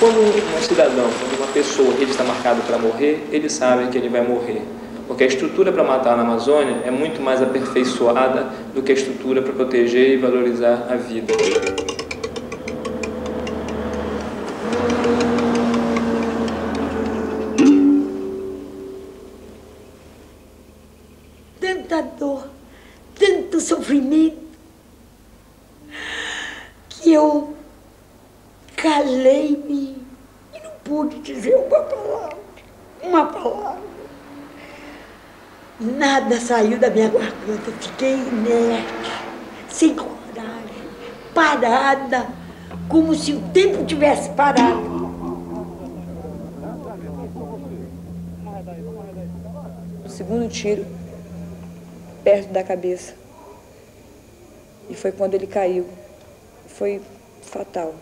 Quando um cidadão, quando uma pessoa, ele está marcado para morrer, ele sabe que ele vai morrer. Porque a estrutura para matar na Amazônia é muito mais aperfeiçoada do que a estrutura para proteger e valorizar a vida. Tanta dor, tanto sofrimento, que eu calei-me e não pude dizer uma palavra, uma palavra. Nada saiu da minha garganta, fiquei inerte, sem coragem, parada, como se o tempo tivesse parado. O segundo tiro, perto da cabeça, e foi quando ele caiu. Foi fatal.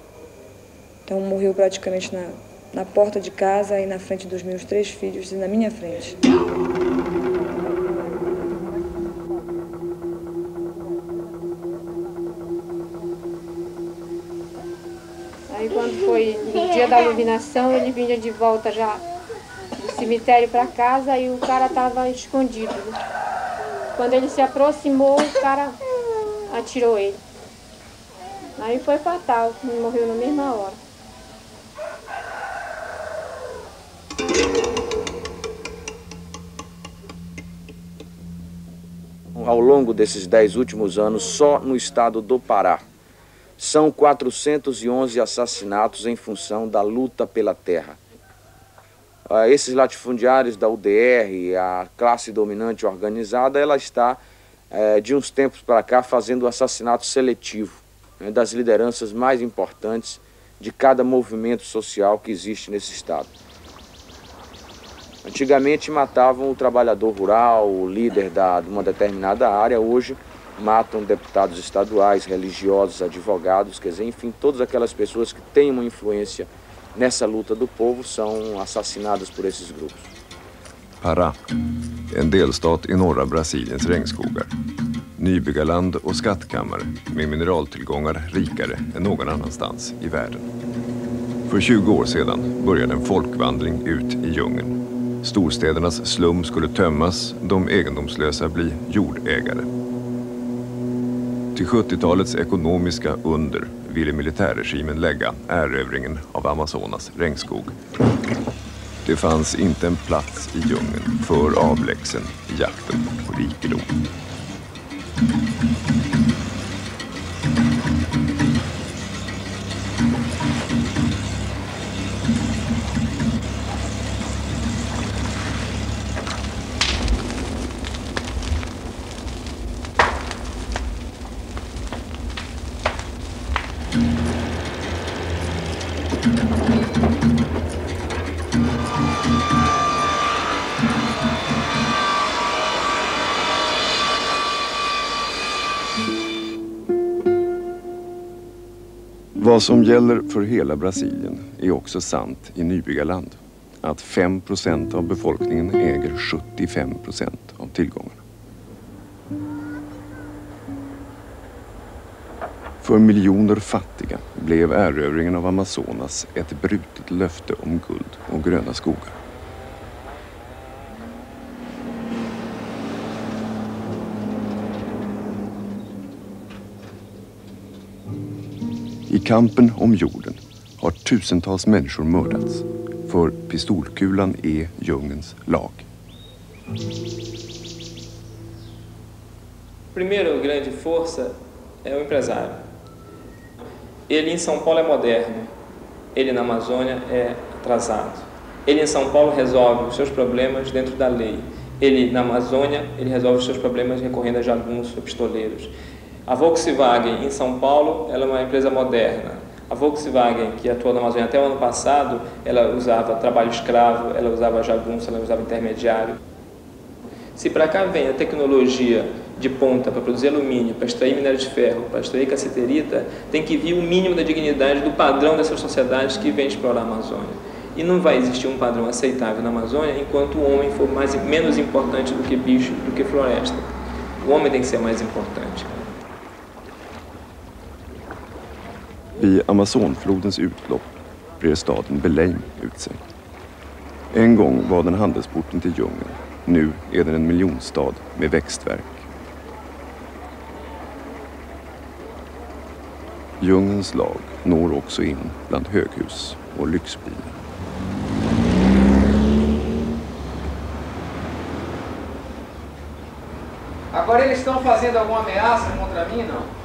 Então morreu praticamente na porta de casa e na frente dos meus 3 filhos e na minha frente. Aí quando foi o dia da iluminação, ele vinha de volta já do cemitério para casa e o cara estava escondido. Quando ele se aproximou, o cara atirou ele. Aí foi fatal, ele morreu na mesma hora. Ao longo desses 10 últimos anos, só no estado do Pará, são 411 assassinatos em função da luta pela terra. Esses latifundiários da UDR, a classe dominante organizada, ela está, de uns tempos para cá, fazendo o assassinato seletivo, né, das lideranças mais importantes de cada movimento social que existe nesse estado. Antigamente matavam o trabalhador rural, o líder de uma determinada área. Hoje matam deputados estaduais, religiosos, advogados, quer dizer, enfim, todas aquelas pessoas que têm uma influência nessa luta do povo são assassinadas por esses grupos. Pará, en delstat i norra Brasiliens regnskogar. Nybyggarland och skattkammare med mineraltillgångar rikare än någon annanstans i världen. För 20 år sedan började en folkvandring ut i djungeln. Storstädernas slum skulle tömmas, de egendomslösa bli jordägare. Till 70-talets ekonomiska under ville militärregimen lägga erövringen av Amazonas regnskog. Det fanns inte en plats i djungeln för avlägsen i jakten på rikedom. Vad som gäller för hela Brasilien är också sant i Nybyggarland. Att 5% av befolkningen äger 75% av tillgångarna. För miljoner fattiga blev erövringen av Amazonas ett brutet löfte om guld och gröna skogar. I kampen om jorden har tusentals människor mördats, för pistolkulan är djungelns lag. Primeiro, a grande força é o empresário. Ele em São Paulo é moderno, ele na Amazônia é atrasado. Ele em São Paulo resolve os seus problemas dentro da lei. Ele na Amazônia, ele resolve os seus problemas recorrendo a jagunços, a pistoleiros. A Volkswagen em São Paulo, ela é uma empresa moderna. A Volkswagen, que atuou na Amazônia até o ano passado, ela usava trabalho escravo, ela usava jagunço, ela usava intermediário. Se para cá vem a tecnologia de ponta para produzir alumínio, para extrair minério de ferro, para extrair cassiterita, tem que vir o mínimo da dignidade do padrão dessas sociedades que vêm explorar a Amazônia. E não vai existir um padrão aceitável na Amazônia enquanto o homem for menos importante do que bicho, do que floresta. O homem tem que ser mais importante. Vid Amazonflodens utlopp brer staden Belém ut sig. En gång var den handelsporten till djungeln. Nu är den en miljonstad med växtverk. Djungelns lag når också in bland höghus och lyxbilar. Agora eles estão fazendo alguma ameaça contra mim, não?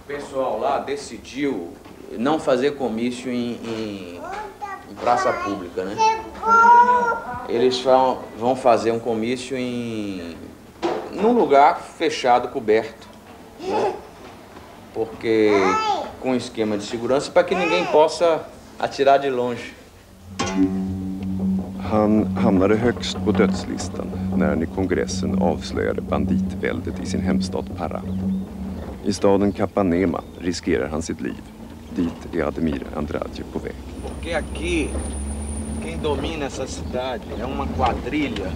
O pessoal lá decidiu não fazer comício em praça pública, né? Eles vão fazer um comício num lugar fechado, coberto, né? Porque com esquema de segurança para que ninguém possa atirar de longe. Han hamnade högst på dödslistan när i kongressen avslöjade banditväldet i sin hemstad Pará. I staden Capanema riskerar han sitt liv. Dit är Ademir Andrade på väg. Porque aqui, quem domina essa cidade é uma quadrilha.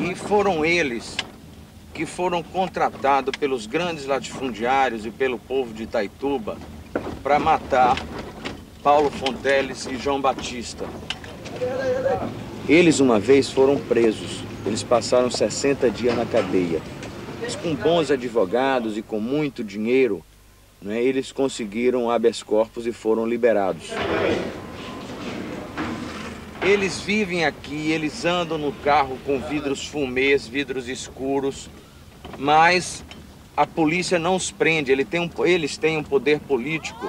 E foram eles que foram contratados pelos grandes latifundiários e pelo povo de Itaituba para matar Paulo Fonteles e João Batista. Eles uma vez foram presos. Eles passaram 60 dias na cadeia. Mas com bons advogados e com muito dinheiro, né, eles conseguiram habeas corpus e foram liberados. Eles vivem aqui, eles andam no carro com vidros fumês, vidros escuros, mas a polícia não os prende, eles têm um poder político.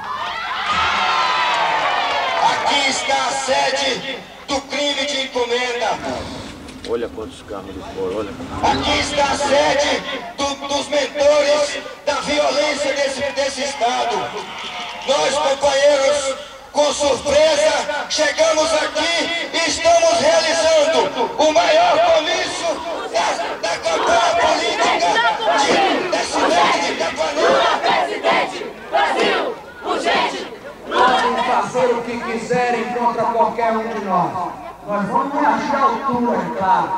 Aqui está a sede do crime de encomenda. Olha quantos carros eles foram, olha. Aqui está a sede dos mentores da violência desse Estado. Nós, companheiros, com surpresa, chegamos aqui e estamos realizando o maior comício da campanha política da cidade de Capanema. Presidente, Brasil, urgente! Podem fazer o que quiserem contra qualquer um de nós. Nós vamos achar altura, é claro.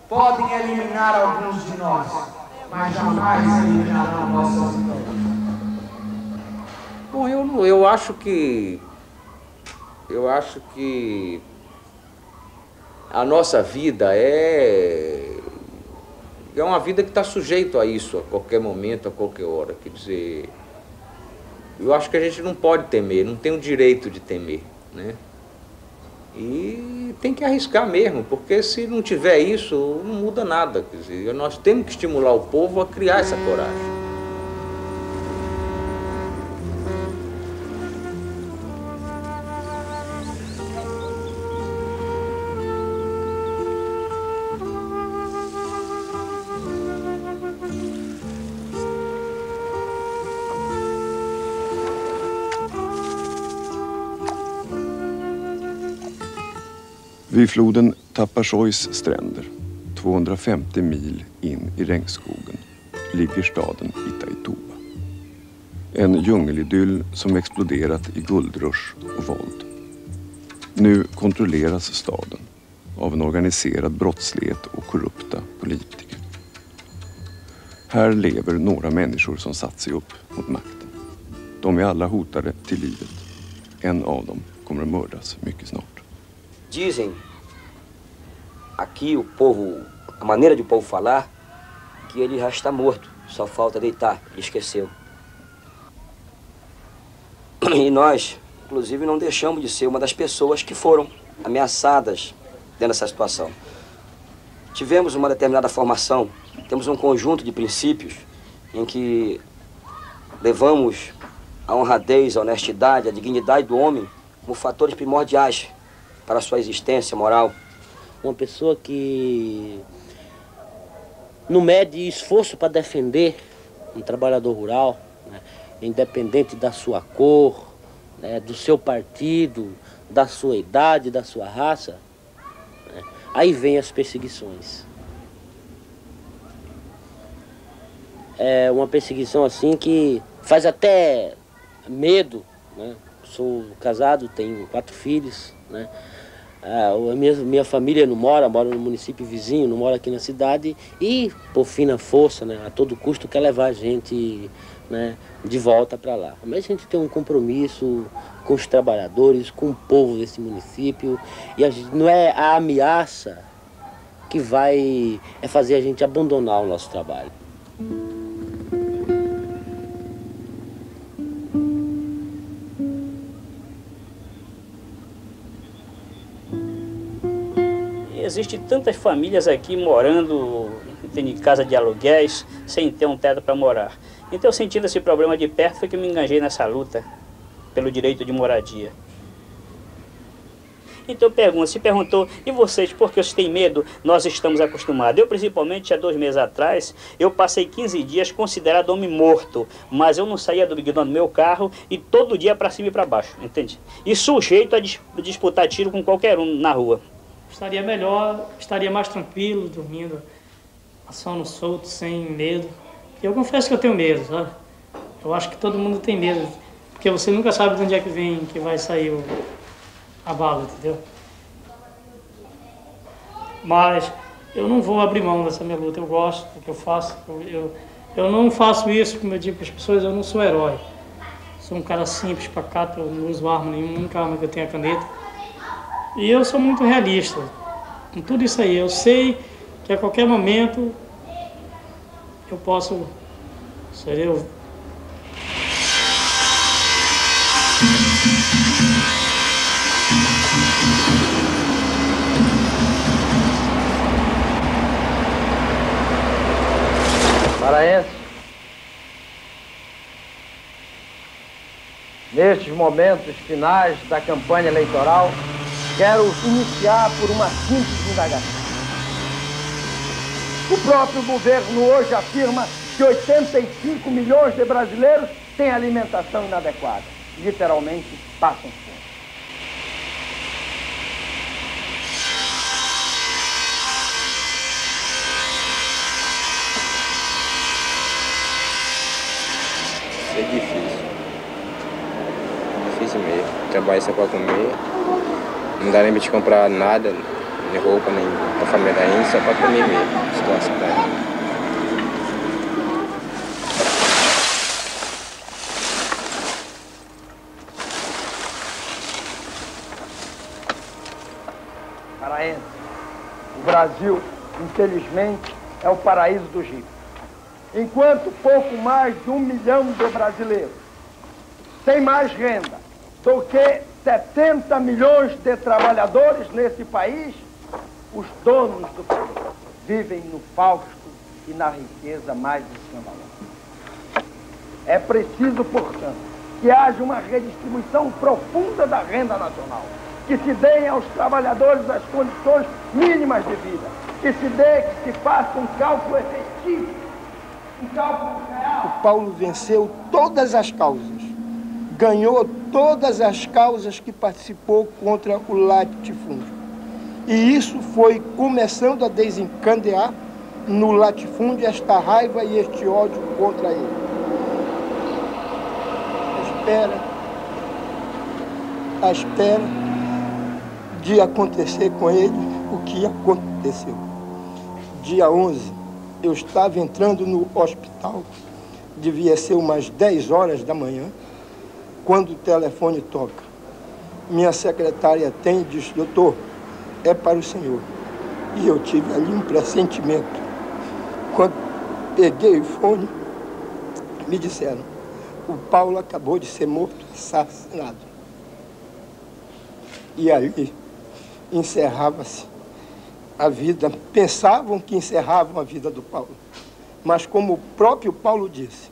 Podem eliminar alguns de nós, mas jamais eliminarão nossas ideias. Bom, eu acho que a nossa vida é uma vida que está sujeita a isso a qualquer momento, a qualquer hora. Quer dizer, eu acho que a gente não pode temer, não tem o direito de temer, né? E tem que arriscar mesmo, porque se não tiver isso, não muda nada. Quer dizer, nós temos que estimular o povo a criar essa coragem. Vid floden Tapasjois stränder, 250 mil in i regnskogen, ligger staden Itaituba. En djungelidyll som exploderat i guldrush och våld. Nu kontrolleras staden av en organiserad brottslighet och korrupta politiker. Här lever några människor som satt sig upp mot makten. De är alla hotade till livet. En av dem kommer att mördas mycket snart. Dizem aqui o povo, a maneira de o povo falar, que ele já está morto, só falta deitar, ele esqueceu. E nós, inclusive, não deixamos de ser uma das pessoas que foram ameaçadas dentro dessa situação. Tivemos uma determinada formação, temos um conjunto de princípios em que levamos a honradez, a honestidade, a dignidade do homem como fatores primordiais para a sua existência moral. Uma pessoa que não mede esforço para defender um trabalhador rural, né, independente da sua cor, né, do seu partido, da sua idade, da sua raça, né, aí vem as perseguições. É uma perseguição assim que faz até medo, né? Sou casado, tenho 4 filhos, né? Minha família não mora no município vizinho, não mora aqui na cidade e, por fina força, né, a todo custo quer levar a gente, né, de volta para lá. Mas a gente tem um compromisso com os trabalhadores, com o povo desse município e não é a ameaça que vai fazer a gente abandonar o nosso trabalho. Existem tantas famílias aqui morando em casa de aluguéis, sem ter um teto para morar. Então, sentindo esse problema de perto, foi que eu me engajei nessa luta pelo direito de moradia. Então, se perguntou, e vocês, por que vocês têm medo? Nós estamos acostumados. Eu, principalmente, há 2 meses atrás, eu passei 15 dias considerado homem morto, mas eu não saía do meu carro e todo dia para cima e para baixo, entende? E sujeito a disputar tiro com qualquer um na rua. Estaria melhor, estaria mais tranquilo, dormindo a sono solto, sem medo. Eu confesso que eu tenho medo, sabe? Eu acho que todo mundo tem medo, porque você nunca sabe de onde é que vai sair a bala, entendeu? Mas eu não vou abrir mão dessa minha luta, eu gosto do que eu faço. Eu não faço isso, como eu digo para as pessoas, eu não sou herói. Sou um cara simples, pacato, eu não uso arma nenhuma, a única arma que eu tenho é a caneta. E eu sou muito realista com tudo isso aí. Eu sei que a qualquer momento eu posso ser eu. Paraense, nestes momentos finais da campanha eleitoral, quero iniciar por uma simples indagação. O próprio governo hoje afirma que 85 milhões de brasileiros têm alimentação inadequada. Literalmente, passam fome. É difícil. Difícil mesmo. Trabalho só para comer. Não dá nem para te comprar nada, nem roupa, nem para a família ainda, só para comer mesmo. Situação daí. Paraense, o Brasil, infelizmente, é o paraíso dos ricos. Enquanto pouco mais de 1 milhão de brasileiros têm mais renda do que 70 milhões de trabalhadores nesse país, os donos do país vivem no fausto e na riqueza mais escandalosa. É preciso, portanto, que haja uma redistribuição profunda da renda nacional, que se deem aos trabalhadores as condições mínimas de vida, que se faça um cálculo efetivo, um cálculo real. O Paulo venceu todas as causas, ganhou todas as causas que participou contra o latifúndio. E isso foi começando a desencadear no latifúndio esta raiva e este ódio contra ele. À espera de acontecer com ele o que aconteceu. Dia 11, eu estava entrando no hospital, devia ser umas 10 horas da manhã, quando o telefone toca. Minha secretária atende e diz: doutor, é para o senhor. E eu tive ali um pressentimento. Quando peguei o fone, me disseram: o Paulo acabou de ser morto, assassinado. E ali encerrava-se a vida. Pensavam que encerravam a vida do Paulo. Mas como o próprio Paulo disse,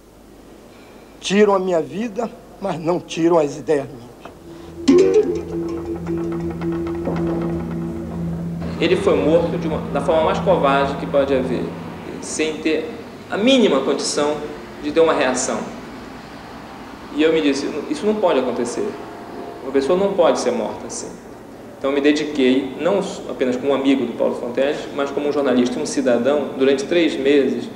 tiram a minha vida, mas não tiram as ideias minhas. Ele foi morto da forma mais covarde que pode haver, sem ter a mínima condição de ter uma reação. E eu me disse, isso não pode acontecer. Uma pessoa não pode ser morta assim. Então eu me dediquei, não apenas como um amigo do Paulo Fonteles, mas como um jornalista e um cidadão, durante 3 meses,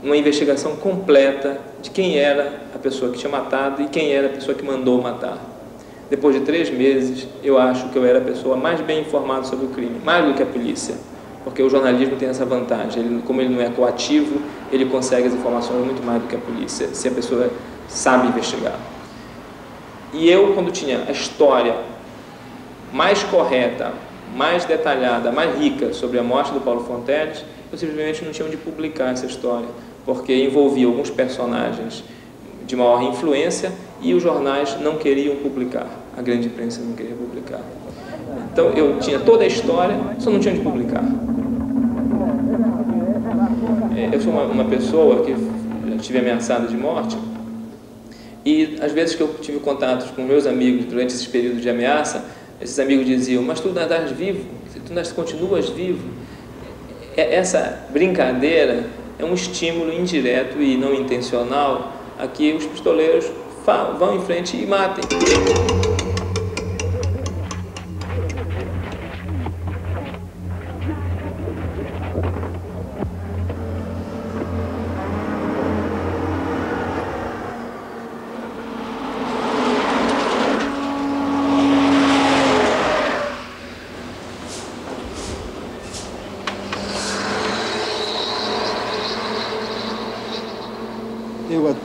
uma investigação completa de quem era a pessoa que tinha matado e quem era a pessoa que mandou matar. Depois de 3 meses, eu acho que eu era a pessoa mais bem informada sobre o crime, mais do que a polícia, porque o jornalismo tem essa vantagem. Ele, como ele não é coativo, ele consegue as informações muito mais do que a polícia, se a pessoa sabe investigar. E eu, quando tinha a história mais correta, mais detalhada, mais rica sobre a morte do Paulo Fonteles, eu simplesmente não tinha onde publicar essa história, porque envolvia alguns personagens de maior influência e os jornais não queriam publicar, a grande imprensa não queria publicar. Então eu tinha toda a história, só não tinha onde publicar. Eu sou uma pessoa que já tive ameaçada de morte, e às vezes que eu tive contatos com meus amigos durante esses períodos de ameaça, esses amigos diziam: mas tu andas vivo, tu continuas vivo. Essa brincadeira é um estímulo indireto e não intencional a que os pistoleiros vão em frente e matem.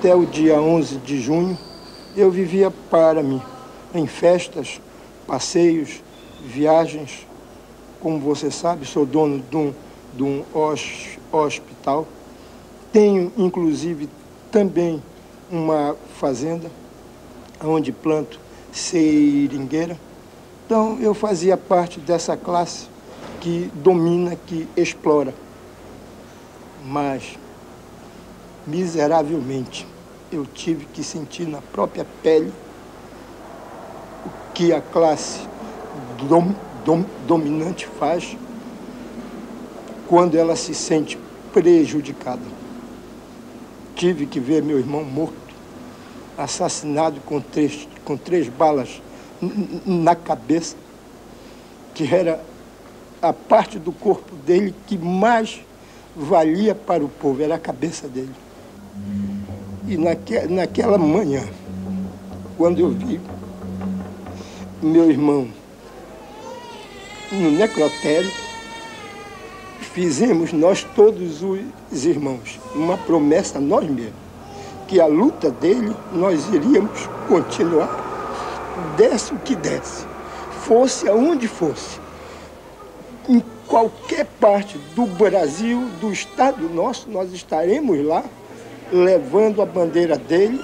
Até o dia 11 de junho, eu vivia para mim, em festas, passeios, viagens. Como você sabe, sou dono de um hospital. Tenho, inclusive, também uma fazenda, onde planto seringueira. Então, eu fazia parte dessa classe que domina, que explora. Mas, miseravelmente, eu tive que sentir na própria pele o que a classe dominante faz quando ela se sente prejudicada. Tive que ver meu irmão morto, assassinado com três balas na cabeça, que era a parte do corpo dele que mais valia para o povo, era a cabeça dele. E naquela manhã, quando eu vi meu irmão no necrotério, fizemos nós todos os irmãos uma promessa a nós mesmos, que a luta dele nós iríamos continuar, desse o que desse, fosse aonde fosse, em qualquer parte do Brasil, do estado nosso, nós estaremos lá, levando a bandeira dele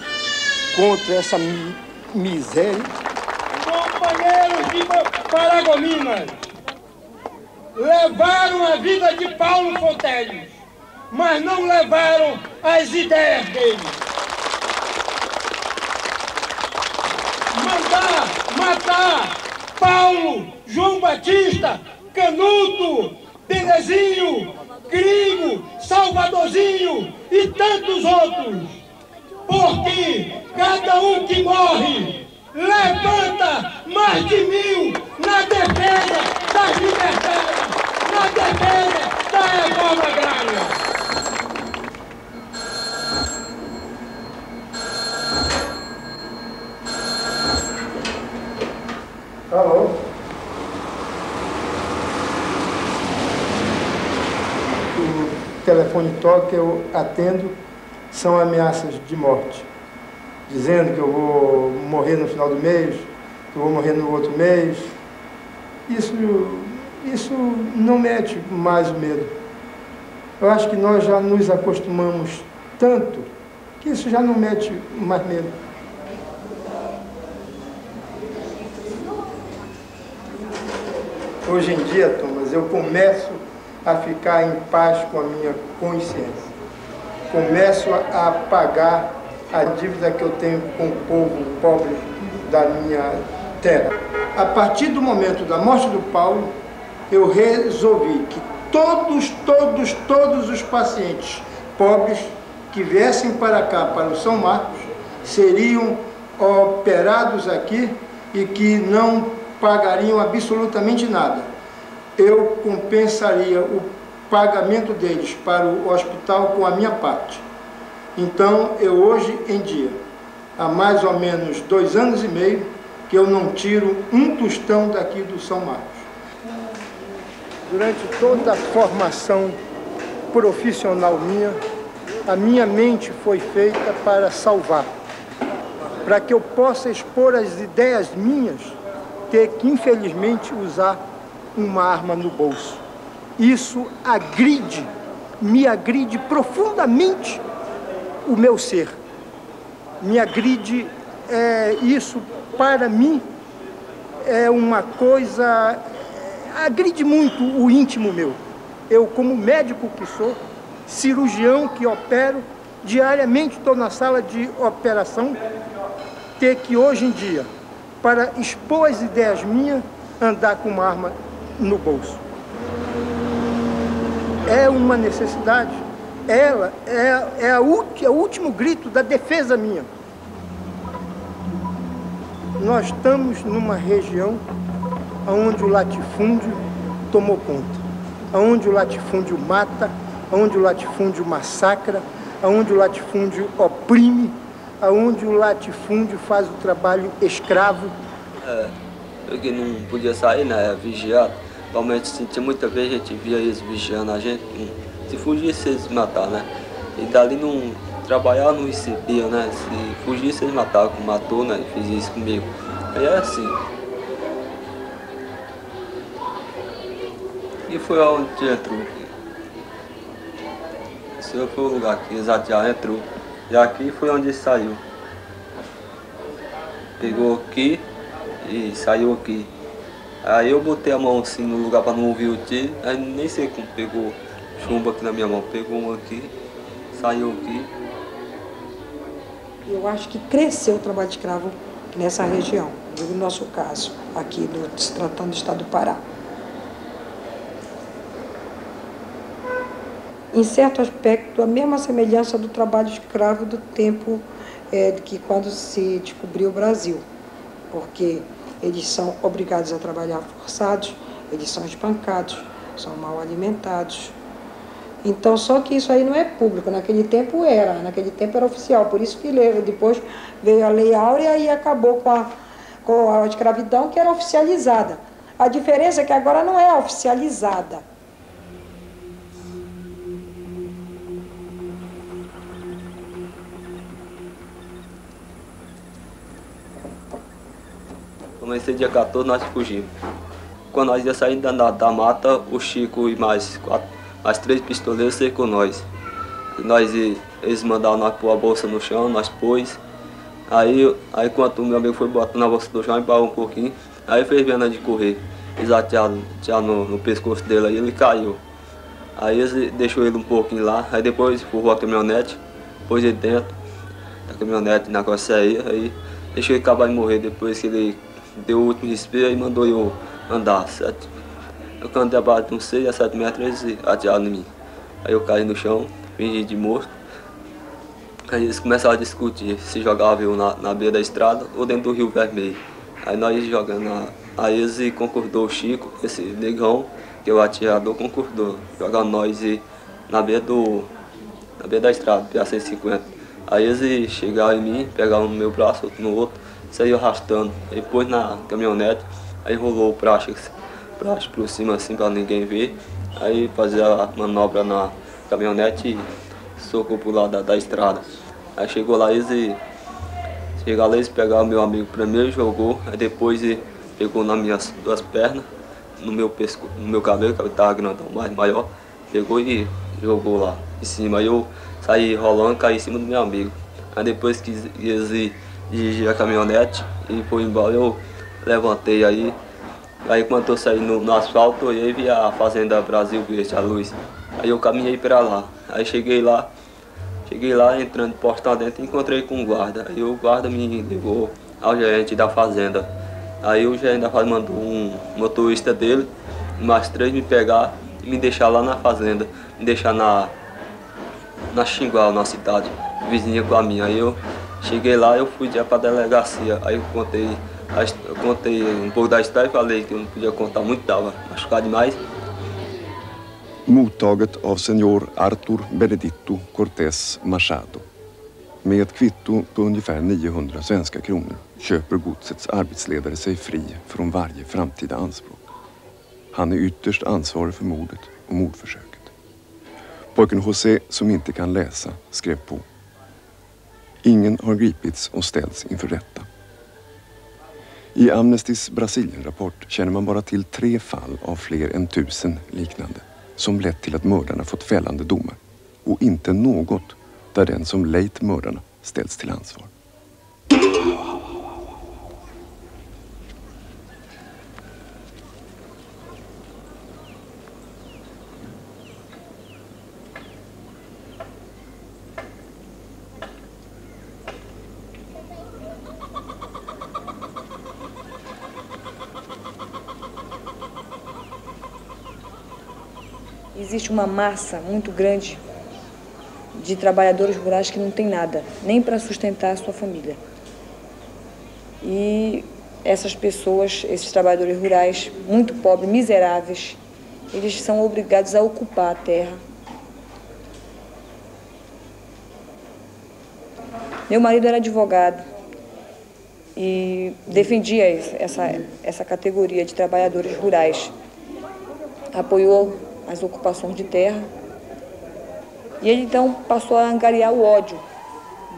contra essa miséria. Companheiros de Paragominas, levaram a vida de Paulo Fonteles, mas não levaram as ideias dele. Matar Paulo, João Batista, Canuto, Belezinho, Gringo, Salvadorzinho e tantos outros. Porque cada um que morre levanta mais de 1000 na defesa das liberdades, na defesa da reforma agrária. Alô? O telefone toca, eu atendo, são ameaças de morte, dizendo que eu vou morrer no final do mês, que eu vou morrer no outro mês. Isso não mete mais o medo. Eu acho que nós já nos acostumamos tanto que isso já não mete mais medo. Hoje em dia, Thomas, eu começo a ficar em paz com a minha consciência. Começo a pagar a dívida que eu tenho com o povo pobre da minha terra. A partir do momento da morte do Paulo, eu resolvi que todos os pacientes pobres que viessem para cá, para o São Marcos, seriam operados aqui e que não pagariam absolutamente nada. Eu compensaria o pagamento deles para o hospital com a minha parte. Então, eu hoje em dia, há mais ou menos 2 anos e meio, que eu não tiro um tostão daqui do São Marcos. Durante toda a formação profissional minha, a minha mente foi feita para salvar, para que eu possa expor as ideias minhas, ter que, infelizmente, usar uma arma no bolso. Isso agride, me agride profundamente o meu ser. Me agride, isso para mim é uma coisa, agride muito o íntimo meu. Eu, como médico que sou, cirurgião que opero, diariamente estou na sala de operação, ter que hoje em dia, para expor as ideias minhas, andar com uma arma no bolso. É uma necessidade. Ela é o último grito da defesa minha. Nós estamos numa região onde o latifúndio tomou conta, onde o latifúndio mata, onde o latifúndio massacra, onde o latifúndio oprime, onde o latifúndio faz o trabalho escravo. Eu que não podia sair, né, vigiado. Realmente sentia muita vez, a gente via eles vigiando a gente, se fugisse eles matavam, né? E dali não trabalhar não recebia, né? Se fugisse eles matavam, matou, né? Fiz isso comigo. Aí é assim. E foi onde entrou. Esse foi o lugar que já entrou. E aqui foi onde saiu. Pegou aqui e saiu aqui. Aí eu botei a mão assim no lugar para não ouvir o tiro, aí nem sei como pegou chumbo aqui na minha mão. Pegou um aqui, saiu aqui. Eu acho que cresceu o trabalho de escravo nessa região, no nosso caso, aqui se tratando do estado do Pará. Em certo aspecto, a mesma semelhança do trabalho escravo do tempo que quando se descobriu o Brasil, porque eles são obrigados a trabalhar forçados, eles são espancados, são mal alimentados. Então, só que isso aí não é público, naquele tempo era oficial, por isso que depois veio a Lei Áurea e acabou com a escravidão, que era oficializada. A diferença é que agora não é oficializada. Comecei dia 14, nós fugimos. Quando nós ia saindo da mata, o Chico e mais 3 pistoleiros cercou nós. Eles mandaram nós pôr a bolsa no chão, nós pôs. Aí quando o meu amigo foi botando a bolsa no chão, embarrou um pouquinho. Aí fez vendo de correr. Eles atearam no pescoço dele, aí ele caiu. Aí eles deixou ele um pouquinho lá, aí depois empurrou a caminhonete, pôs ele dentro da caminhonete, na carroceria, aí deixou ele acabar de morrer depois que ele deu o último respiro e mandou eu andar. Eu cantei abaixo de uns 6 a 7 metros, eles atearam em mim. Aí eu caí no chão, fingi de morto. Aí eles começaram a discutir se jogava eu na beira da estrada ou dentro do Rio Vermelho. Aí nós jogando, aí eles concordou o Chico, esse negão, que é o atirador, concordou, jogando nós na beira da estrada, PA 150. Aí eles chegaram em mim, pegaram no meu braço, outro no outro, saiu arrastando. Aí pôs na caminhonete, aí rolou o praxe por cima assim para ninguém ver. Aí fazia a manobra na caminhonete e socou pro lado da estrada. Aí chegou lá, eles pegaram meu amigo primeiro, jogou, aí depois ele pegou nas minhas 2 pernas, no meu pescoço, no meu cabelo, que estava grandão, mais maior, pegou e jogou lá em cima. Aí eu saí rolando, caí em cima do meu amigo. Aí depois que eles dirigiram a caminhonete e foi embora, eu levantei aí. Aí quando eu saí no asfalto, eu olhei e vi a Fazenda Brasil Verde, a luz. Aí eu caminhei para lá. Aí cheguei lá, entrando de portão dentro e encontrei com um guarda. Aí o guarda me levou ao gerente da fazenda. Aí o gerente da fazenda mandou um motorista dele, mais 3 me pegar e me deixar lá na fazenda. Me deixar na Xingual, na cidade, vizinha com a minha. Aí eu cheguei lá, eu fui já para a delegacia. Aí eu contei um pouco da história e falei que eu não podia contar muito, estava machucado demais. Mottaget av senior Arthur Benedito Cortés Machado. Med ett kvitto på ungefär 900 svenska kronor köper godsets arbetsledare sig fri från varje framtida anspråk. Han är ytterst ansvarig för mordet och mordförsöket. Pojken José, som inte kan läsa, skrev på. Ingen har gripits och ställts inför rätta. I Amnestys Brasilien-rapport känner man bara till 3 fall av fler än 1000 liknande som lett till att mördarna fått fällande domar, och inte något där den som lejt mördarna ställs till ansvar. Existe uma massa muito grande de trabalhadores rurais que não tem nada, nem para sustentar a sua família. E essas pessoas, esses trabalhadores rurais, muito pobres, miseráveis, eles são obrigados a ocupar a terra. Meu marido era advogado e defendia essa categoria de trabalhadores rurais. Apoiou as ocupações de terra. E ele, então, passou a angariar o ódio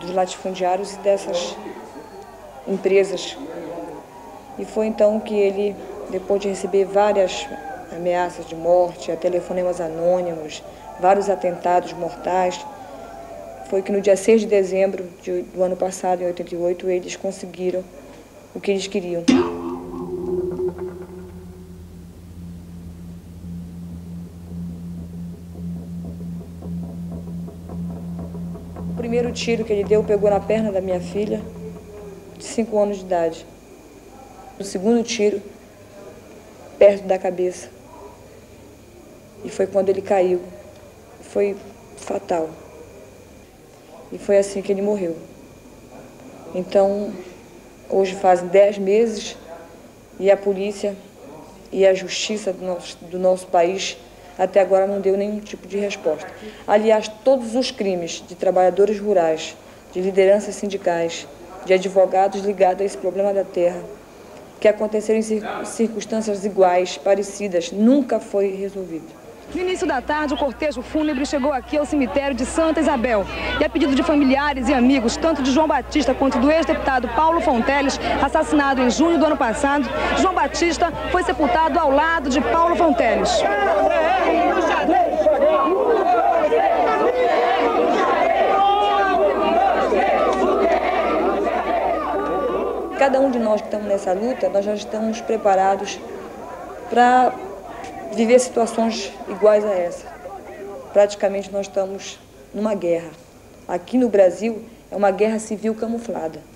dos latifundiários e dessas empresas. E foi então que ele, depois de receber várias ameaças de morte, telefonemas anônimos, vários atentados mortais, foi que no dia 6 de dezembro do ano passado, em 88, eles conseguiram o que eles queriam. O primeiro tiro que ele deu pegou na perna da minha filha, de 5 anos de idade. O segundo tiro, perto da cabeça. E foi quando ele caiu. Foi fatal. E foi assim que ele morreu. Então, hoje fazem 10 meses e a polícia e a justiça do nosso país até agora não deu nenhum tipo de resposta. Aliás, todos os crimes de trabalhadores rurais, de lideranças sindicais, de advogados ligados a esse problema da terra, que aconteceram em circunstâncias iguais, parecidas, nunca foi resolvido. No início da tarde, o cortejo fúnebre chegou aqui ao cemitério de Santa Isabel. E a pedido de familiares e amigos, tanto de João Batista quanto do ex-deputado Paulo Fonteles, assassinado em junho do ano passado, João Batista foi sepultado ao lado de Paulo Fonteles. Cada um de nós que estamos nessa luta, nós já estamos preparados para viver situações iguais a essa. Praticamente nós estamos numa guerra. Aqui no Brasil é uma guerra civil camuflada.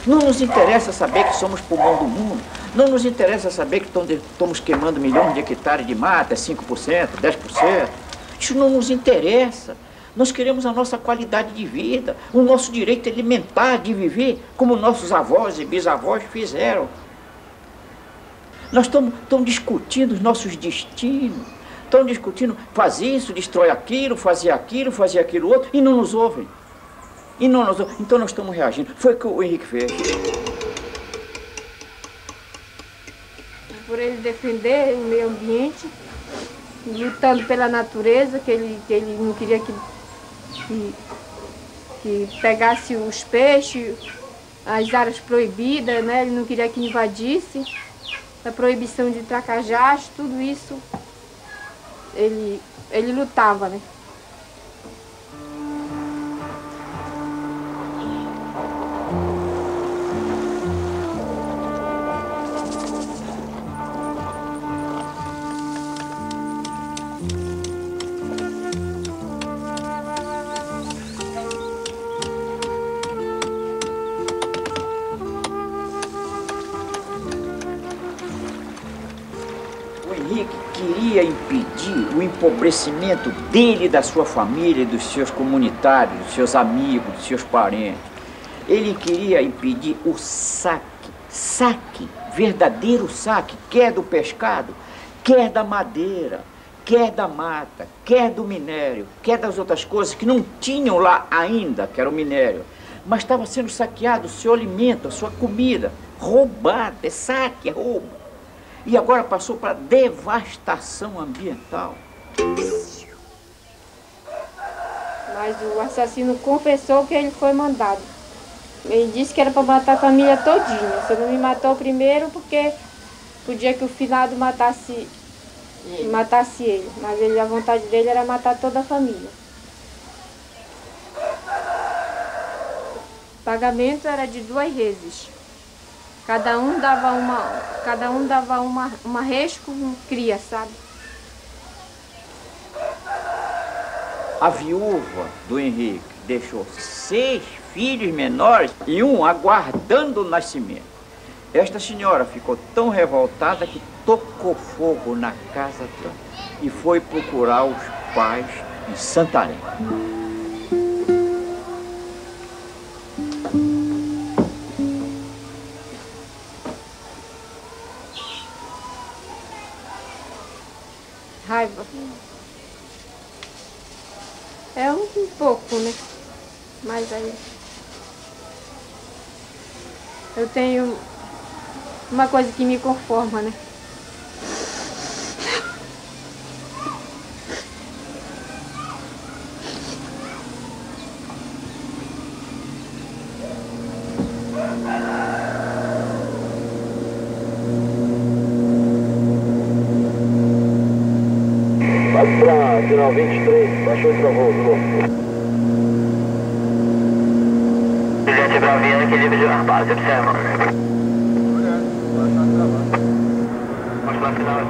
Não nos interessa saber que somos pulmão do mundo. Não nos interessa saber que estamos queimando milhões de hectares de mata, 5%, 10%. Isso não nos interessa. Nós queremos a nossa qualidade de vida, o nosso direito elementar de viver como nossos avós e bisavós fizeram. Nós estamos discutindo os nossos destinos. Estamos discutindo fazer isso, destrói aquilo, fazer aquilo outro, e não nos ouvem. Então nós estamos reagindo. Foi o que o Henrique fez. Por ele defender o meio ambiente, lutando pela natureza, que ele não queria que pegasse os peixes, as áreas proibidas, né? Ele não queria que invadisse, a proibição de tracajás, tudo isso ele lutava, né? queria impedir o empobrecimento dele e da sua família, dos seus comunitários, dos seus amigos, dos seus parentes. Ele queria impedir o saque, verdadeiro saque, quer do pescado, quer da madeira, quer da mata, quer do minério, quer das outras coisas que não tinham lá ainda, que era o minério, mas estava sendo saqueado o seu alimento, a sua comida, roubado, é saque, é roubo. E agora passou para devastação ambiental. Mas o assassino confessou que ele foi mandado. Ele disse que era para matar a família todinha. Você não me matou primeiro porque podia que o finado matasse ele. Mas a vontade dele era matar toda a família. O pagamento era de 2 vezes. Cada um dava uma res com cria, sabe? A viúva do Henrique deixou 6 filhos menores e um aguardando o nascimento. Esta senhora ficou tão revoltada que tocou fogo na casa dela e foi procurar os pais em Santarém. Raiva. É um pouco, né? Mas aí eu tenho uma coisa que me conforma, né? Vai para final 23, baixou para voo, Juliette Braviana, que livre de Arpaz, observa. Vamos para final.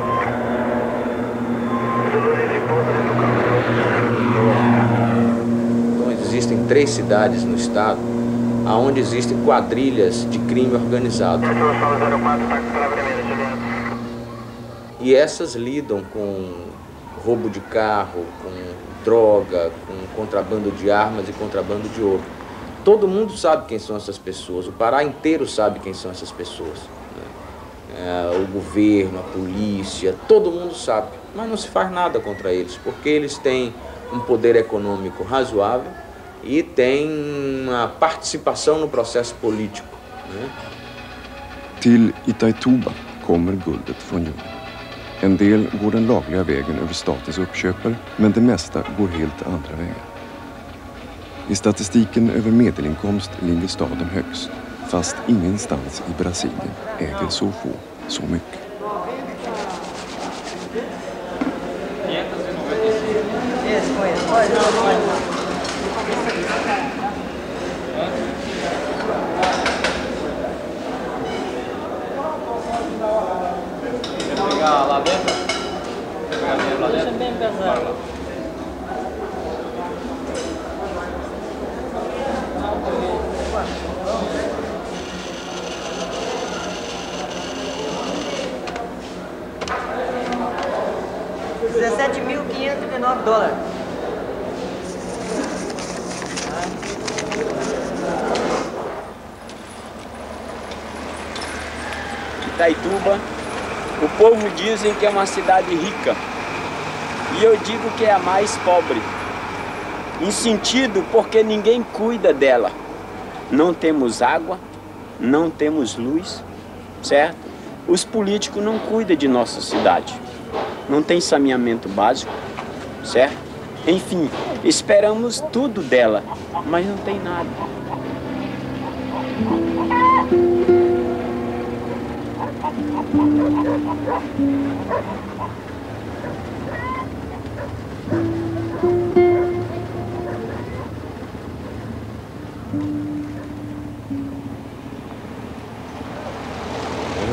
Então, existem 3 cidades no estado onde existem quadrilhas de crime organizado. E essas lidam com roubo de carro, com droga, com contrabando de armas e contrabando de ouro. Todo mundo sabe quem são essas pessoas, o Pará inteiro sabe quem são essas pessoas, né? O governo, a polícia, todo mundo sabe, mas não se faz nada contra eles, porque eles têm um poder econômico razoável e têm uma participação no processo político, né? Till Itaituba kommer guldet från jorden. En del går den lagliga vägen över statens uppköpare, men det mesta går helt andra vägar. I statistiken över medelinkomst ligger staden högst, fast ingenstans i Brasilien äger så få så mycket. Lá dentro? Deixa bem pesado. $17.509. Itaituba, o povo dizem que é uma cidade rica, e eu digo que é a mais pobre, em sentido porque ninguém cuida dela. Não temos água, não temos luz, certo? Os políticos não cuidam de nossa cidade, não tem saneamento básico, certo? Enfim, esperamos tudo dela, mas não tem nada.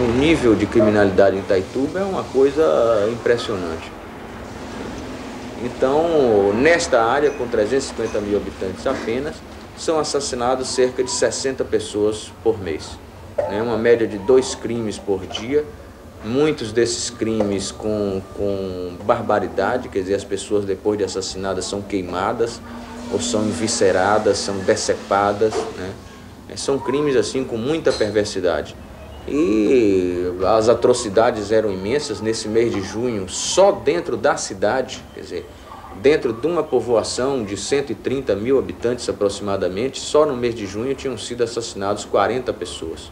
O nível de criminalidade em Itaituba é uma coisa impressionante. Então, nesta área, com 350 mil habitantes apenas, são assassinados cerca de 60 pessoas por mês. Uma média de 2 crimes por dia, Muitos desses crimes com barbaridade, quer dizer, as pessoas depois de assassinadas são queimadas ou são envisceradas, são decepadas, né? São crimes assim com muita perversidade. E as atrocidades eram imensas. Nesse mês de junho, só dentro da cidade, quer dizer, dentro de uma povoação de 130 mil habitantes aproximadamente, só no mês de junho tinham sido assassinados 40 pessoas.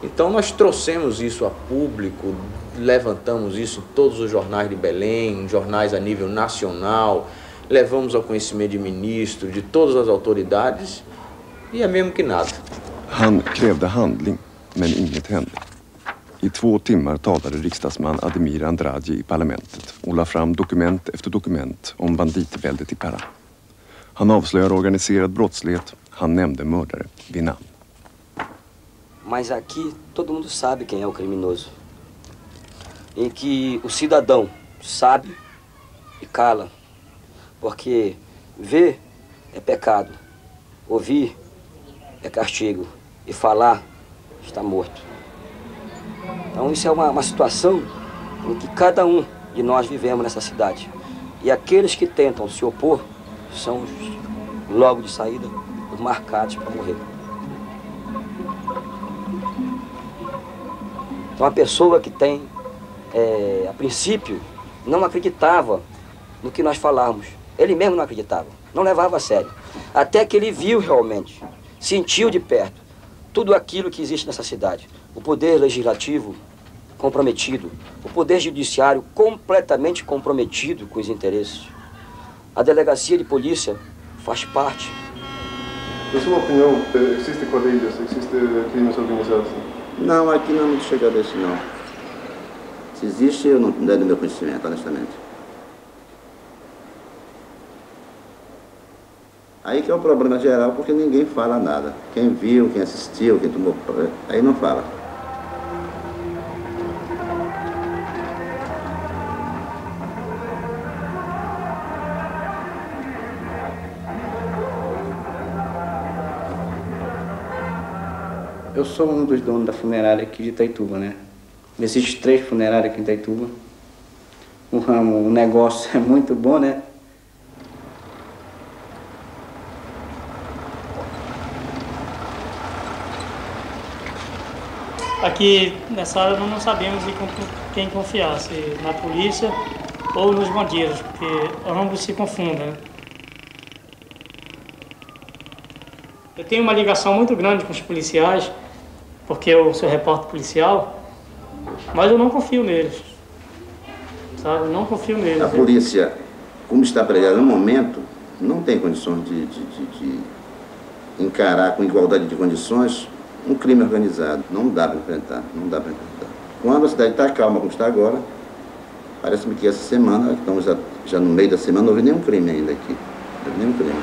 Então nós trouxemos isso a público, levantamos isso em todos os jornais de Belém, em jornais a nível nacional, levamos ao conhecimento de ministro, de todas as autoridades, e é mesmo que nada. Han krävde handling, men inget hände. I 2 timmar talade riksdagsman Ademir Andrade i parlamentet och la fram dokument efter dokument om banditväldet i Pará. Han avslöjar organiserad brottslighet, han nämnde mördare vid namn. Mas aqui todo mundo sabe quem é o criminoso. Em que o cidadão sabe e cala. Porque ver é pecado, ouvir é castigo e falar está morto. Então isso é uma situação em que cada um de nós vivemos nessa cidade. E aqueles que tentam se opor são, logo de saída, os marcados para morrer. Então, uma pessoa que tem, a princípio, não acreditava no que nós falávamos. Ele mesmo não acreditava, não levava a sério. Até que ele viu realmente, sentiu de perto, tudo aquilo que existe nessa cidade. O poder legislativo comprometido, o poder judiciário completamente comprometido com os interesses. A delegacia de polícia faz parte. Na sua opinião, existem quadrilhas, existem crimes organizados? Não, aqui não é muito chegado a isso, não. Se existe, eu não é do meu conhecimento, honestamente. Aí que é o problema geral, porque ninguém fala nada. Quem viu, quem assistiu, quem tomou... aí não fala. Eu sou um dos donos da funerária aqui de Itaituba, né? Existem 3 funerárias aqui em Itaituba. O negócio é muito bom, né? Aqui nessa área nós não sabemos de quem confiar, se na polícia ou nos bandidos, porque ambos se confundem, né? Eu tenho uma ligação muito grande com os policiais, porque eu sou repórter policial, mas eu não confio neles, sabe? Não confio neles. A polícia, como está pregada no momento, não tem condições de encarar com igualdade de condições um crime organizado. Não dá para enfrentar, não dá para enfrentar. Quando a cidade está calma, como está agora, parece-me que essa semana, estamos já no meio da semana, não houve nenhum crime ainda aqui. Não houve nenhum crime.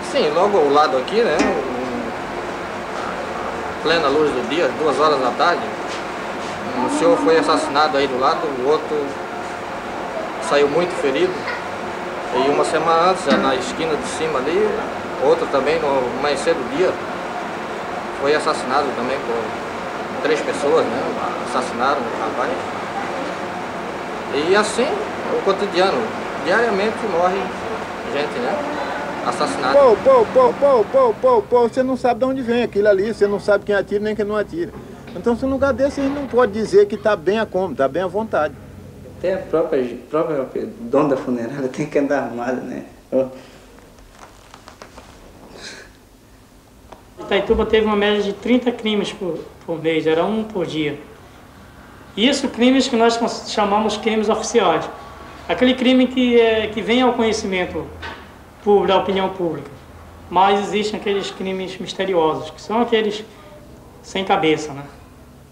Sim, logo ao lado aqui, né? Plena luz do dia, 2 horas da tarde, um senhor foi assassinado aí do lado, o outro saiu muito ferido. E uma semana antes, já na esquina de cima ali, outro também, no amanhecer do dia, foi assassinado também por 3 pessoas, né? Assassinaram o rapaz. E assim, o cotidiano, diariamente morre gente, né? Assassinado. Você não sabe de onde vem aquilo ali, você não sabe quem atira nem quem não atira. Então, se um lugar desse, a gente não pode dizer que está bem a como, está bem à vontade. Até a própria dona da funerária tem que andar armada, né? Itaituba teve uma média de 30 crimes por mês, era 1 por dia. Isso, crimes que nós chamamos crimes oficiais. Aquele crime que vem ao conhecimento da opinião pública. Mas existem aqueles crimes misteriosos, que são aqueles sem cabeça, né?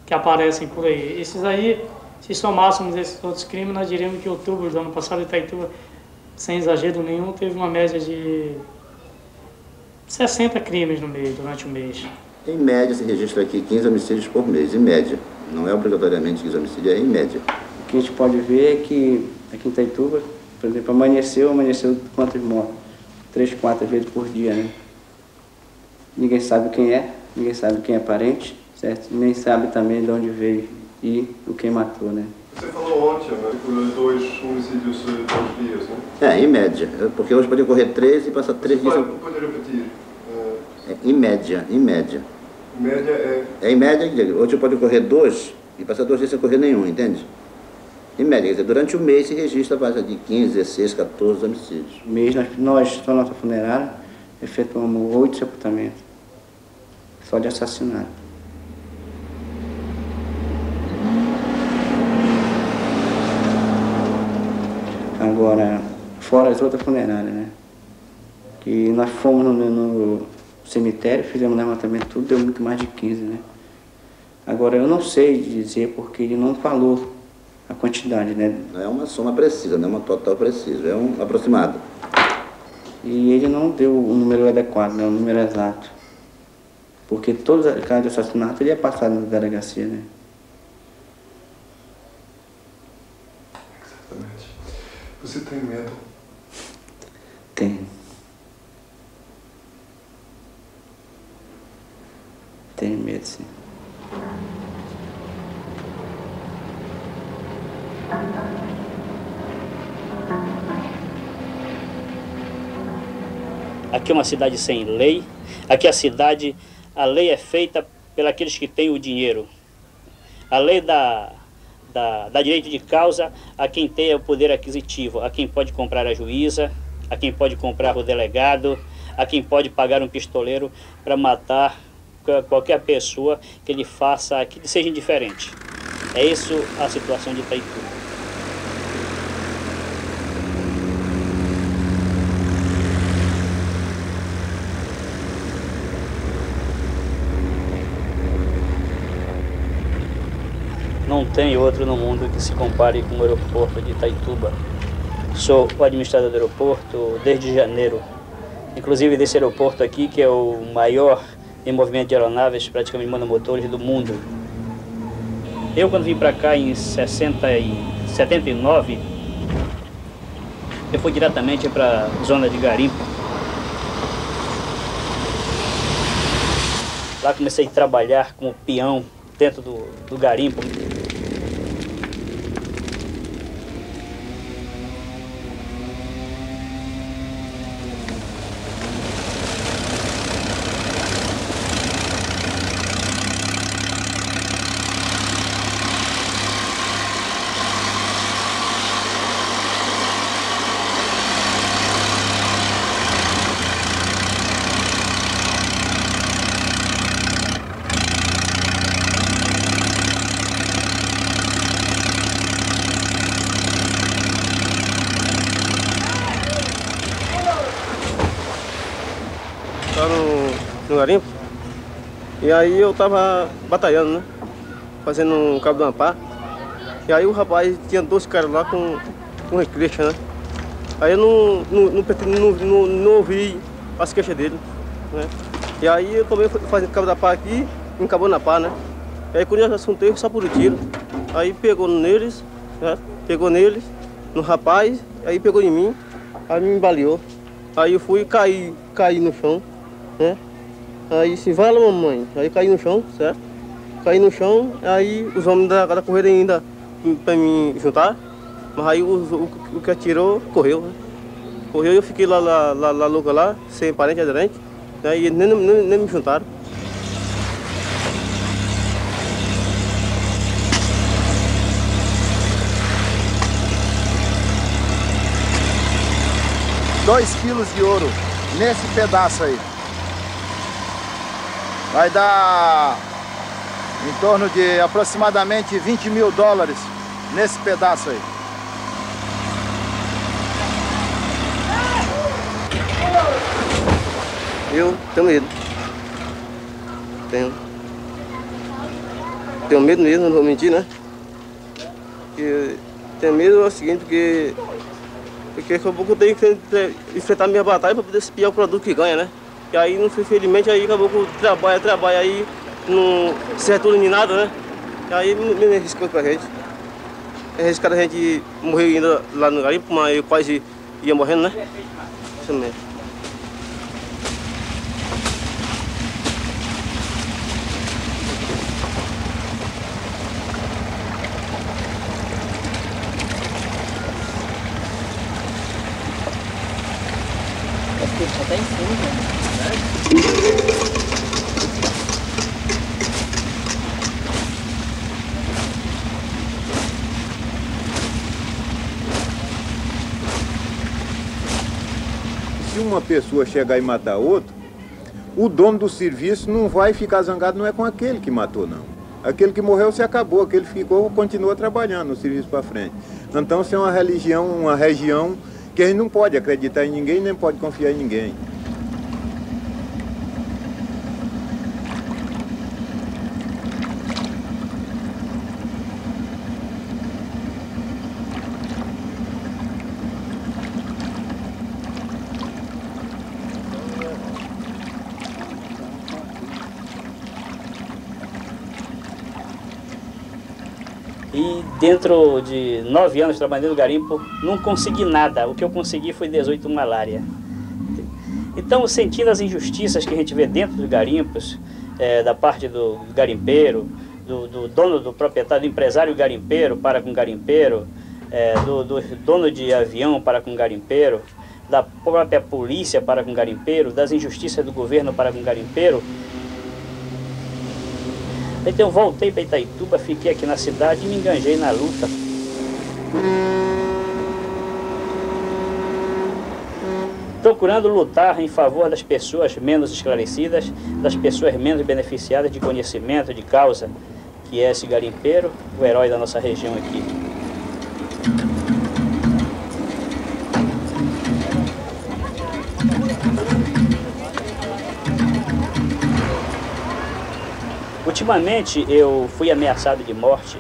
Que aparecem por aí. Esses aí, se somássemos esses outros crimes, nós diríamos que em outubro do ano passado, Itaituba, sem exagero nenhum, teve uma média de 60 crimes no mês, durante o mês. Em média, se registra aqui 15 homicídios por mês, em média. Não é obrigatoriamente 15 homicídios, é em média. O que a gente pode ver é que aqui em Itaituba, por exemplo, amanheceu quantos mortos? 3, 4 vezes por dia, né? Ninguém sabe quem é parente, certo? Nem sabe também de onde veio e o quem matou, né? Você falou ontem, né, por 2 homicídios 2 dias, né? Em média, porque hoje pode ocorrer 3 e passar 3 dias. Pode repetir? Em média, em média. Em média é... Em média, hoje pode ocorrer 2 e passar 2 dias sem ocorrer nenhum, entende? Em média, quer dizer, durante o mês se registra a base de 15, 16, 14 homicídios. Mês, nós, só nossa funerária, efetuamos 8 sepultamentos, só de assassinato. Agora, fora as outras funerárias, né? Que nós fomos no cemitério, fizemos levantamento, tudo deu muito mais de 15, né? Agora, eu não sei dizer porque ele não falou a quantidade, né? Não é uma soma precisa, não é uma total precisa, é um aproximado. E ele não deu o número adequado, né? O número exato. Porque todos os casos de assassinato ele é passado na delegacia, né? Exatamente. Você tem medo? Tenho. Tenho medo, sim. Aqui é uma cidade sem lei. Aqui a lei é feita pelos que têm o dinheiro. A lei dá direito de causa a quem tem o poder aquisitivo, a quem pode comprar a juíza, a quem pode comprar o delegado, a quem pode pagar um pistoleiro para matar qualquer pessoa que ele faça, que seja indiferente. É isso a situação de Itaituba. Não tem outro no mundo que se compare com o aeroporto de Itaituba. Sou o administrador do aeroporto desde janeiro. Inclusive desse aeroporto aqui, que é o maior em movimento de aeronaves, praticamente monomotores do mundo. Eu, quando vim para cá em 79, eu fui diretamente para a zona de garimpo. Lá comecei a trabalhar como peão dentro do garimpo. No garimpo, e aí eu tava batalhando, né? Fazendo um cabo de uma pá. E aí o rapaz tinha 2 caras lá com recreixa, né? Aí eu não ouvi as queixas dele, né? E aí eu também fazendo cabo da pá aqui, acabou na pá, né? E aí quando eu assuntei, só por tiro. Aí pegou neles, né? Pegou neles, no rapaz, aí pegou em mim, aí me embaleou. Aí eu fui caí no chão, né? Aí disse, vai lá, mamãe. Aí caí no chão, certo? Caí no chão, aí os homens da correram ainda para me juntar. Mas aí o que atirou, correu, né? Correu e eu fiquei lá louco lá, sem parente aderente. Aí nem me juntaram. $2 quilos de ouro nesse pedaço aí. Vai dar em torno de aproximadamente $20 mil nesse pedaço aí. Eu tenho medo. Tenho medo mesmo, não vou mentir, né? Tenho medo é o seguinte, porque daqui a pouco eu tenho que enfrentar minha batalha para poder espiar o produto que ganha, né? E aí, infelizmente, aí acabou que trabalha aí, não serve nem nada, né? E aí me arriscou pra gente. É arriscado a gente morrer ainda lá no garimpo, mas eu quase ia morrendo, né? Isso mesmo. uma pessoa chegar e matar outra, o dono do serviço não vai ficar zangado, não é com aquele que matou, não. Aquele que morreu se acabou, aquele que ficou continua trabalhando no serviço para frente. Então, isso é uma religião, uma região que a gente não pode acreditar em ninguém, nem pode confiar em ninguém. E dentro de 9 anos trabalhando no garimpo, não consegui nada. O que eu consegui foi 18 malária. Então, sentindo as injustiças que a gente vê dentro dos garimpos, da parte do garimpeiro, do dono, do proprietário, do empresário garimpeiro para com garimpeiro, do dono de avião para com garimpeiro, da própria polícia para com garimpeiro, das injustiças do governo para com garimpeiro. Então eu voltei para Itaituba, fiquei aqui na cidade e me enganjei na luta. Procurando lutar em favor das pessoas menos esclarecidas, das pessoas menos beneficiadas de conhecimento, de causa, que é esse garimpeiro, o herói da nossa região aqui. Ultimamente eu fui ameaçado de morte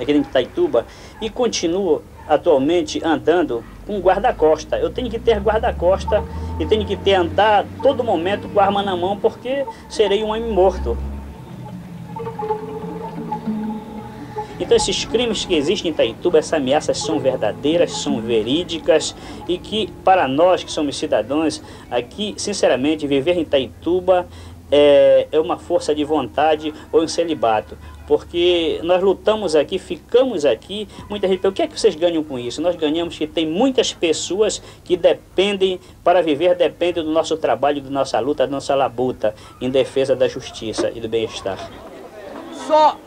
aqui em Itaituba e continuo atualmente andando com guarda-costa. Eu tenho que ter guarda-costa e tenho que andar todo momento com a arma na mão porque serei um homem morto. Então esses crimes que existem em Itaituba, essas ameaças são verdadeiras, são verídicas e que para nós que somos cidadãos aqui, sinceramente, viver em Itaituba é uma força de vontade ou um celibato, porque nós lutamos aqui, ficamos aqui, muita gente pergunta, o que é que vocês ganham com isso? Nós ganhamos que tem muitas pessoas que dependem, para viver, dependem do nosso trabalho, da nossa luta, da nossa labuta, em defesa da justiça e do bem-estar. Só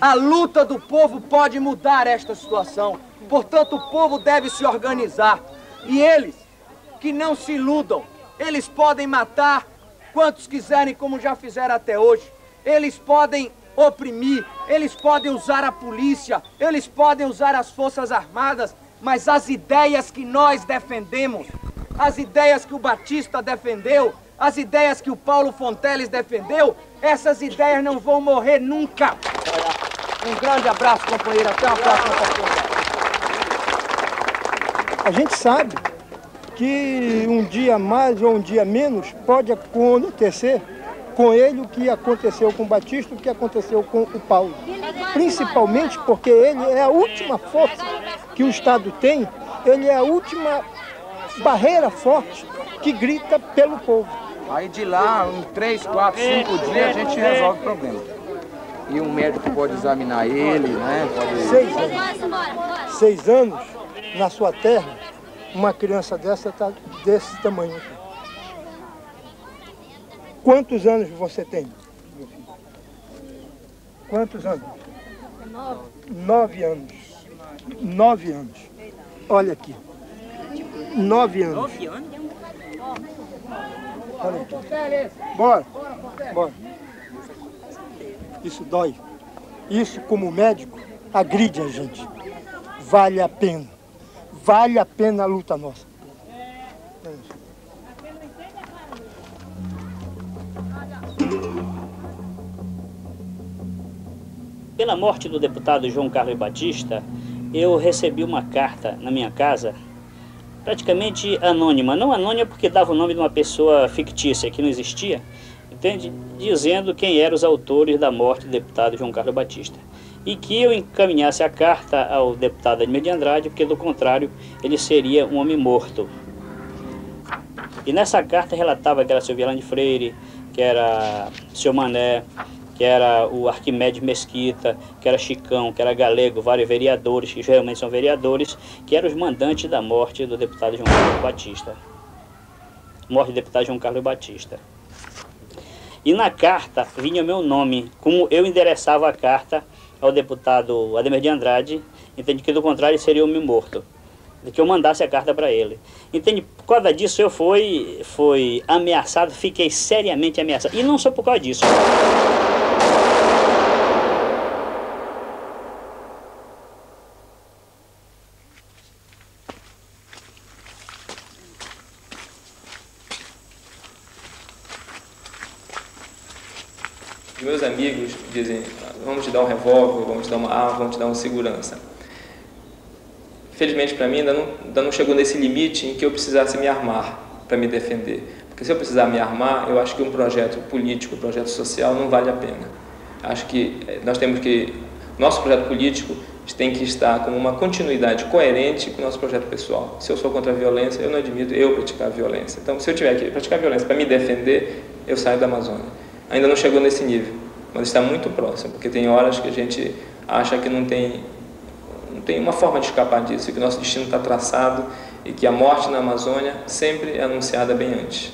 a luta do povo pode mudar esta situação, portanto o povo deve se organizar, e eles, que não se iludam, eles podem matar quantos quiserem, como já fizeram até hoje. Eles podem oprimir, eles podem usar a polícia, eles podem usar as forças armadas, mas as ideias que nós defendemos, as ideias que o Batista defendeu, as ideias que o Paulo Fonteles defendeu, essas ideias não vão morrer nunca. Um grande abraço, companheiro. Até a próxima oportunidade. A gente sabe que um dia mais ou um dia menos pode acontecer com ele o que aconteceu com o Batista, o que aconteceu com o Paulo. Principalmente porque ele é a última força que o Estado tem, ele é a última barreira forte que grita pelo povo. Aí de lá, em 3, 4, 5 dias, a gente resolve o problema. E um médico pode examinar ele, né? Pode... 6 anos na sua terra, uma criança dessa está desse tamanho aqui. Quantos anos você tem? Quantos anos? 9 anos. 9 anos. Olha aqui. 9 anos. 9 anos? Olha aqui. Bora. Bora. Isso dói. Isso, como médico, agride a gente. Vale a pena. Vale a pena a luta nossa. Pela morte do deputado João Carlos Batista, eu recebi uma carta na minha casa, praticamente anônima. Não anônima porque dava o nome de uma pessoa fictícia que não existia, entende? Dizendo quem eram os autores da morte do deputado João Carlos Batista. E que eu encaminhasse a carta ao deputado Ademir de Andrade, porque do contrário ele seria um homem morto. E nessa carta relatava que era seu Vilane Freire, que era seu Mané, que era o Arquimedes Mesquita, que era Chicão, que era Galego, vários vereadores, que geralmente são vereadores, que eram os mandantes da morte do deputado João Carlos Batista. Morte do deputado João Carlos Batista. E na carta vinha o meu nome, como eu endereçava a carta ao deputado Ademir de Andrade, entende que do contrário seria homem morto. de que eu mandasse a carta para ele. Entende? Por causa disso eu fui ameaçado, fiquei seriamente ameaçado. E não só por causa disso. Meus amigos dizem, vamos te dar um revólver, vamos te dar uma arma, vamos te dar uma segurança. Infelizmente para mim ainda não chegou nesse limite em que eu precisasse me armar para me defender. Porque se eu precisar me armar, eu acho que um projeto político, um projeto social não vale a pena. Acho que nós temos que, nosso projeto político tem que estar com uma continuidade coerente com o nosso projeto pessoal. Se eu sou contra a violência, eu não admito eu praticar violência. Então, se eu tiver que praticar violência para me defender, eu saio da Amazônia. Ainda não chegou nesse nível, mas está muito próximo, porque tem horas que a gente acha que não tem uma forma de escapar disso, que o nosso destino está traçado e que a morte na Amazônia sempre é anunciada bem antes.